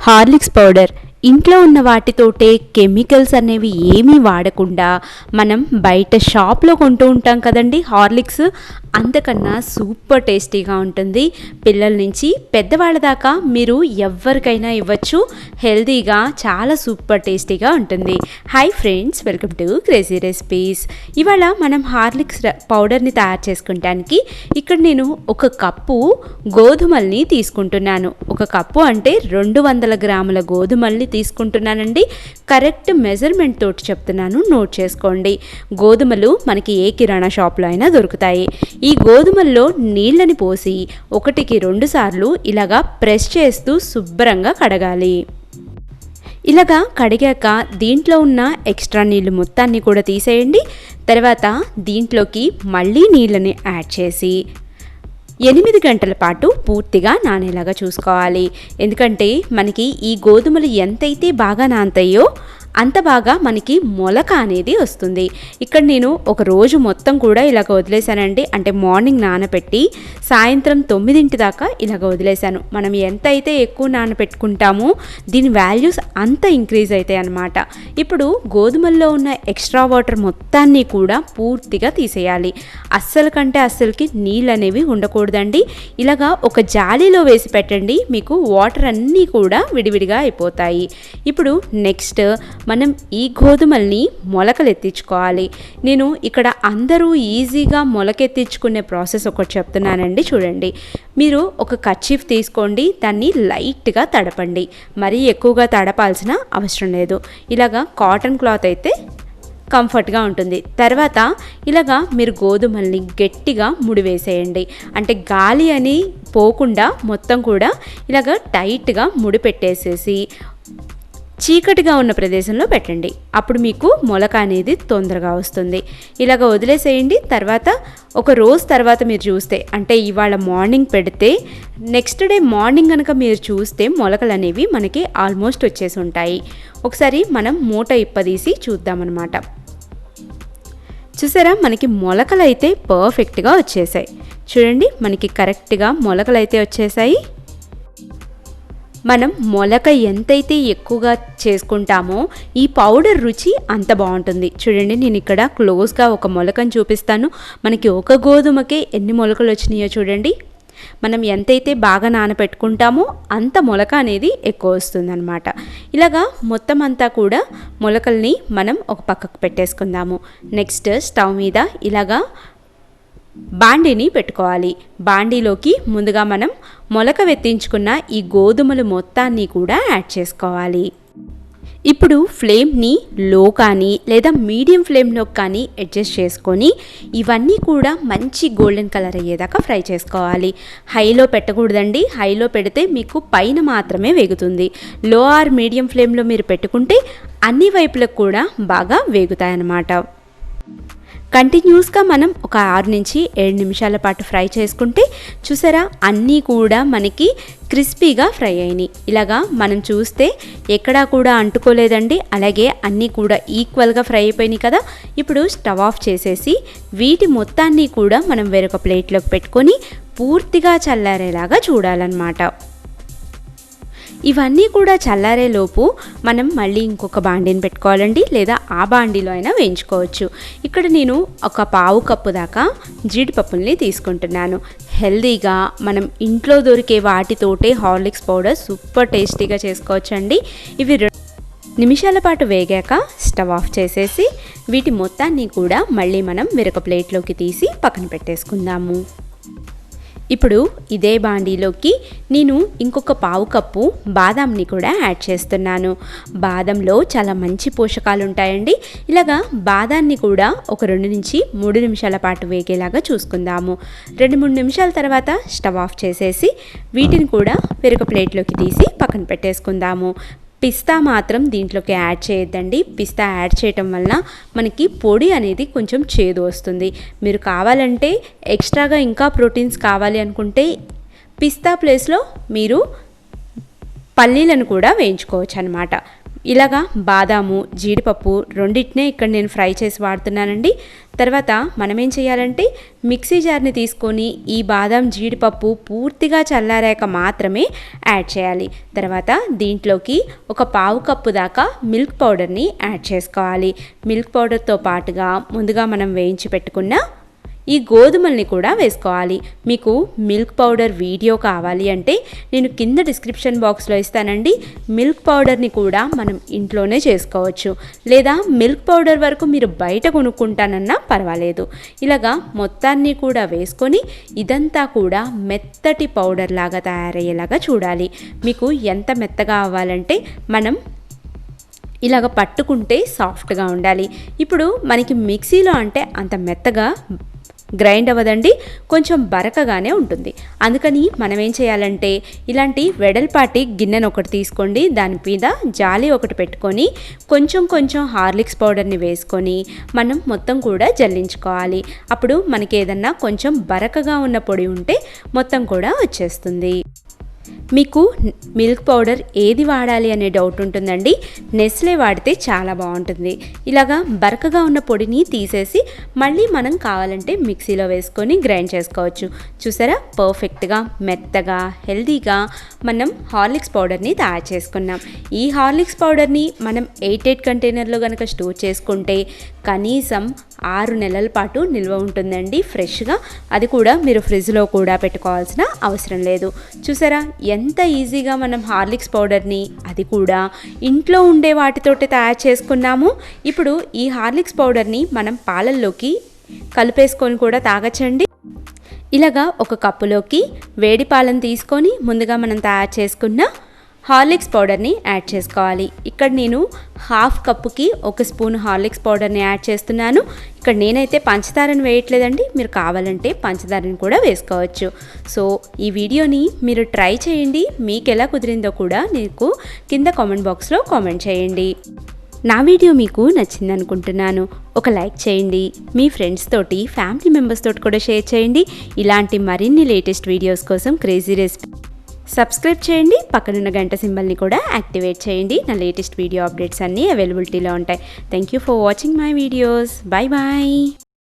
Horlicks powder ఇంట్లో ఉన్న వాటితోటే chemicals అనేవి ఏమీ వాడకుండా మనం బయట షాప్లో కొంటూ ఉంటాం కదండి హార్లిక్స్, అంతకన్నా సూపర్ టేస్టీగా ఉంటుంది. పిల్లల నుంచి పెద్దవాళ్ళ దాకా మీరు ఎవరికైనా ఇవ్వచ్చు. హెల్తీగా చాలా సూపర్ టేస్టీగా ఉంటుంది. Hi friends, welcome to crazy recipes. ఇవాళ మనం హార్లిక్స్ పౌడర్ని తయారు చేసుకుంటానికి ఇక్కడ నేను ఒక కప్పు గోధుమల్ని తీసుకుంటున్నాను. ఒక కప్పు అంటే 200 గ్రాముల గోధుమల్ని తీసుకుంటున్నానండి. కరెక్ట్ మెజర్మెంట్ తోటి చెప్తున్నాను, నోట్ చేసుకోండి. గోధుమలు మనకి ఏ కిరాణా షాప్లో అయినా దొరుకుతాయి. ఈ గోధుమల్లో నీళ్ళని పోసి 1కి 2 సార్లు ఇలాగా ప్రెస్ చేస్తూ శుభ్రంగా కడగాలి. ఇలాగా కడిగాక దీంట్లో ఉన్న ఎక్స్ట్రా నీళ్ళు మొత్తాన్ని కూడా తీసేయండి. తర్వాత దీంట్లోకి మళ్ళీ నీళ్ళని యాడ్ చేసి 8 గంటల పాటు పూర్తిగా నానేలాగా చూసుకోవాలి. ఎందుకంటే మనకి ఈ గోధుమలు ఎంతైతే బాగా నానతాయో అంత బాగా మనకి మొలక అనేది వస్తుంది. ఇక్కడ నేను ఒక రోజు మొత్తం కూడా ఇలాగ వదిలేసానండి. అంటే మార్నింగ్ నానబెట్టి సాయంత్రం 9 దాకా ఇలాగ వదిలేసాను. మనం ఎంత అయితే ఎక్కువ నానబెట్టుకుంటామో దీని వాల్యూస్ అంత ఇంక్రీజ్ అవుతాయి అన్నమాట. ఇప్పుడు గోధుమల్లో ఉన్న ఎక్స్ట్రా వాటర్ మొత్తాన్ని కూడా పూర్తిగా తీసేయాలి. అస్సలకి నీళ్ళు అనేవి ఉండకూడదండి. ఇలాగా ఒక జాలీలో వేసి పెట్టండి, మీకు వాటర్ అన్నీ కూడా విడివిడిగా అయిపోతాయి. ఇప్పుడు నెక్స్ట్ మనం ఈ గోధుమల్ని మొలకలెత్తించుకోవాలి. నేను ఇక్కడ అందరూ ఈజీగా మొలకెత్తించుకునే ప్రాసెస్ ఒకటి చెప్తున్నానండి, చూడండి. మీరు ఒక కర్చీఫ్ తీసుకోండి, దాన్ని లైట్గా తడపండి. మరీ ఎక్కువగా తడపాల్సిన అవసరం లేదు. ఇలాగా కాటన్ క్లాత్ అయితే కంఫర్ట్గా ఉంటుంది. తర్వాత ఇలాగా మీరు గోధుమల్ని గట్టిగా ముడివేసేయండి. అంటే గాలి అని పోకుండా మొత్తం కూడా ఇలాగా టైట్గా ముడి పెట్టేసేసి చీకటిగా ఉన్న ప్రదేశంలో పెట్టండి. అప్పుడు మీకు మొలక అనేది తొందరగా వస్తుంది. ఇలాగ వదిలేసేయండి. తర్వాత ఒక రోజు తర్వాత మీరు చూస్తే, అంటే ఇవాళ మార్నింగ్ పెడితే నెక్స్ట్ డే మార్నింగ్ కనుక మీరు చూస్తే మొలకలు అనేవి మనకి ఆల్మోస్ట్ వచ్చేసి ఉంటాయి. ఒకసారి మనం మూట ఇప్పదీసి చూద్దామన్నమాట. చూసారా, మనకి మొలకలు అయితే పర్ఫెక్ట్గా వచ్చేసాయి. చూడండి, మనకి కరెక్ట్గా మొలకలు అయితే వచ్చేసాయి. మనం మొలక ఎంతైతే ఎక్కువగా చేసుకుంటామో ఈ పౌడర్ రుచి అంత బాగుంటుంది. చూడండి, నేను ఇక్కడ క్లోజ్గా ఒక మొలకను చూపిస్తాను. మనకి ఒక గోధుమకే ఎన్ని మొలకలు వచ్చినాయో చూడండి. మనం ఎంతైతే బాగా నానబెట్టుకుంటామో అంత మొలక అనేది ఎక్కువ వస్తుందన్నమాట. ఇలాగా మొత్తం అంతా కూడా మొలకల్ని మనం ఒక పక్కకు పెట్టేసుకుందాము. నెక్స్ట్ స్టవ్ మీద ఇలాగా బాండీని పెట్టుకోవాలి. బాండీలోకి ముందుగా మనం మొలక వెత్తించుకున్న ఈ గోధుమలు మొత్తాన్ని కూడా యాడ్ చేసుకోవాలి. ఇప్పుడు ఫ్లేమ్ని లో కానీ లేదా మీడియం ఫ్లేమ్లో కానీ అడ్జస్ట్ చేసుకొని ఇవన్నీ కూడా మంచి గోల్డెన్ కలర్ అయ్యేదాకా ఫ్రై చేసుకోవాలి. హైలో పెట్టకూడదండి. హైలో పెడితే మీకు పైన మాత్రమే వేగుతుంది. లో ఆర్ మీడియం ఫ్లేమ్లో మీరు పెట్టుకుంటే అన్ని వైపులకు కూడా బాగా వేగుతాయన్నమాట. కంటిన్యూస్గా మనం ఒక 6 నుంచి 7 నిమిషాల పాటు ఫ్రై చేసుకుంటే చూసారా, అన్నీ కూడా మనకి క్రిస్పీగా ఫ్రై అయినాయి. ఇలాగా మనం చూస్తే ఎక్కడా కూడా అంటుకోలేదండి. అలాగే అన్నీ కూడా ఈక్వల్గా ఫ్రై అయిపోయినాయి కదా. ఇప్పుడు స్టవ్ ఆఫ్ చేసేసి వీటి మొత్తాన్ని కూడా మనం వేరొక ప్లేట్లోకి పెట్టుకొని పూర్తిగా చల్లారేలాగా చూడాలన్నమాట. ఇవన్నీ కూడా చల్లారేలోపు మనం మళ్ళీ ఇంకొక బాండీని పెట్టుకోవాలండి, లేదా ఆ బాండీలో అయినా వేయించుకోవచ్చు. ఇక్కడ నేను ఒక పావు కప్పు దాకా జీడిపప్పుల్ని తీసుకుంటున్నాను. హెల్దీగా మనం ఇంట్లో దొరికే వాటితోటే హార్లిక్స్ పౌడర్ సూపర్ టేస్టీగా చేసుకోవచ్చండి. ఇవి 2 నిమిషాల పాటు వేగాక స్టవ్ ఆఫ్ చేసేసి వీటి మొత్తాన్ని కూడా మళ్ళీ మనం వేరొక ప్లేట్లోకి తీసి పక్కన పెట్టేసుకుందాము. ఇప్పుడు ఇదే బాండీలోకి నేను ఇంకొక పావు కప్పు బాదాంని కూడా యాడ్ చేస్తున్నాను. బాదంలో చాలా మంచి పోషకాలు ఉంటాయండి. ఇలాగా బాదాన్ని కూడా ఒక 2 నుంచి 3 నిమిషాల పాటు వేగేలాగా చూసుకుందాము. 2-3 నిమిషాల తర్వాత స్టవ్ ఆఫ్ చేసేసి వీటిని కూడా వేరొక ప్లేట్లోకి తీసి పక్కన పెట్టేసుకుందాము. పిస్తా మాత్రం దీంట్లోకి యాడ్ చేయొద్దండి. పిస్తా యాడ్ చేయటం వలన మనకి పొడి అనేది కొంచెం చేదు వస్తుంది. మీరు కావాలంటే ఎక్స్ట్రాగా ఇంకా ప్రోటీన్స్ కావాలి అనుకుంటే పిస్తా ప్లేస్లో మీరు పల్లీలను కూడా వేయించుకోవచ్చు అన్నమాట. ఇలాగా బాదాము జీడిపప్పు రెండింటినే ఇక్కడ నేను ఫ్రై చేసి వాడుతున్నానండి. తర్వాత మనం ఏం చేయాలంటే మిక్సీ జార్ని తీసుకొని ఈ బాదాం జీడిపప్పు పూర్తిగా చల్లారాక మాత్రమే యాడ్ చేయాలి. తర్వాత దీంట్లోకి ఒక పావు కప్పు దాకా మిల్క్ పౌడర్ని యాడ్ చేసుకోవాలి. మిల్క్ పౌడర్తో పాటుగా ముందుగా మనం వేయించి పెట్టుకున్న ఈ గోధుమల్ని కూడా వేసుకోవాలి. మీకు మిల్క్ పౌడర్ వీడియో కావాలి అంటే నేను కింద డిస్క్రిప్షన్ బాక్స్లో ఇస్తానండి. మిల్క్ పౌడర్ని కూడా మనం ఇంట్లోనే చేసుకోవచ్చు, లేదా మిల్క్ పౌడర్ వరకు మీరు బయట కొనుక్కుంటానన్నా పర్వాలేదు. ఇలాగా మొత్తాన్ని కూడా వేసుకొని ఇదంతా కూడా మెత్తటి పౌడర్ లాగా తయారయ్యేలాగా చూడాలి. మీకు ఎంత మెత్తగా అవ్వాలంటే మనం ఇలాగ పట్టుకుంటే సాఫ్ట్గా ఉండాలి. ఇప్పుడు మనకి మిక్సీలో అంటే అంత మెత్తగా గ్రైండ్ అవ్వదండి, కొంచెం బరకగానే ఉంటుంది. అందుకని మనం ఏం చేయాలంటే ఇలాంటి వెడల్పాటి గిన్నెను ఒకటి తీసుకోండి, దాని మీద జాలి ఒకటి పెట్టుకొని కొంచెం కొంచెం హార్లిక్స్ పౌడర్ని వేసుకొని మనం మొత్తం కూడా జల్లించుకోవాలి. అప్పుడు మనకి ఏదన్నా కొంచెం బరకగా ఉన్న పొడి ఉంటే మొత్తం కూడా వచ్చేస్తుంది. మీకు మిల్క్ పౌడర్ ఏది వాడాలి అనే డౌట్ ఉంటుందండి. నెస్లే వాడితే చాలా బాగుంటుంది. ఇలాగా బరకగా ఉన్న పొడిని తీసేసి మళ్ళీ మనం కావాలంటే మిక్సీలో వేసుకొని గ్రైండ్ చేసుకోవచ్చు. చూసారా, పర్ఫెక్ట్గా మెత్తగా హెల్తీగా మనం హార్లిక్స్ పౌడర్ని తయారు చేసుకున్నాం. ఈ హార్లిక్స్ పౌడర్ని మనం 8 కంటైనర్లో కనుక స్టోర్ చేసుకుంటే కనీసం 6 నెలల పాటు నిల్వ ఉంటుందండి ఫ్రెష్గా. అది కూడా మీరు ఫ్రిడ్జ్లో కూడా పెట్టుకోవాల్సిన అవసరం లేదు. చూసారా ఎంత ఈజీగా మనం హార్లిక్స్ పౌడర్ని అది కూడా ఇంట్లో ఉండే వాటితోటి తయారు చేసుకున్నాము. ఇప్పుడు ఈ హార్లిక్స్ పౌడర్ని మనం పాలల్లోకి కలిపేసుకొని కూడా తాగచ్చండి. ఇలాగా ఒక కప్పులోకి వేడి పాలను తీసుకొని ముందుగా మనం తయారు చేసుకున్న హార్లిక్స్ పౌడర్ని యాడ్ చేసుకోవాలి. ఇక్కడ నేను హాఫ్ కప్పుకి 1 స్పూన్ హార్లిక్స్ పౌడర్ని యాడ్ చేస్తున్నాను. ఇక్కడ నేనైతే పంచదారని వేయట్లేదండి, మీరు కావాలంటే పంచదారని కూడా వేసుకోవచ్చు. సో ఈ వీడియోని మీరు ట్రై చేయండి, మీకు ఎలా కుదిరిందో కూడా నాకు కింద కామెంట్ బాక్స్లో కామెంట్ చేయండి. నా వీడియో మీకు నచ్చింది అనుకుంటున్నాను. ఒక లైక్ చేయండి, మీ ఫ్రెండ్స్ తోటి ఫ్యామిలీ మెంబర్స్ తోటి కూడా షేర్ చేయండి. ఇలాంటి మరిన్ని లేటెస్ట్ వీడియోస్ కోసం క్రేజీ రెసిపీ సబ్స్క్రైబ్ చేయండి. పక్కనున్న గంట సింబల్ని కూడా యాక్టివేట్ చేయండి. నా లేటెస్ట్ వీడియో అప్డేట్స్ అన్నీ అవైలబిలిటీలో ఉంటాయి. Thank you for watching my videos. Bye bye.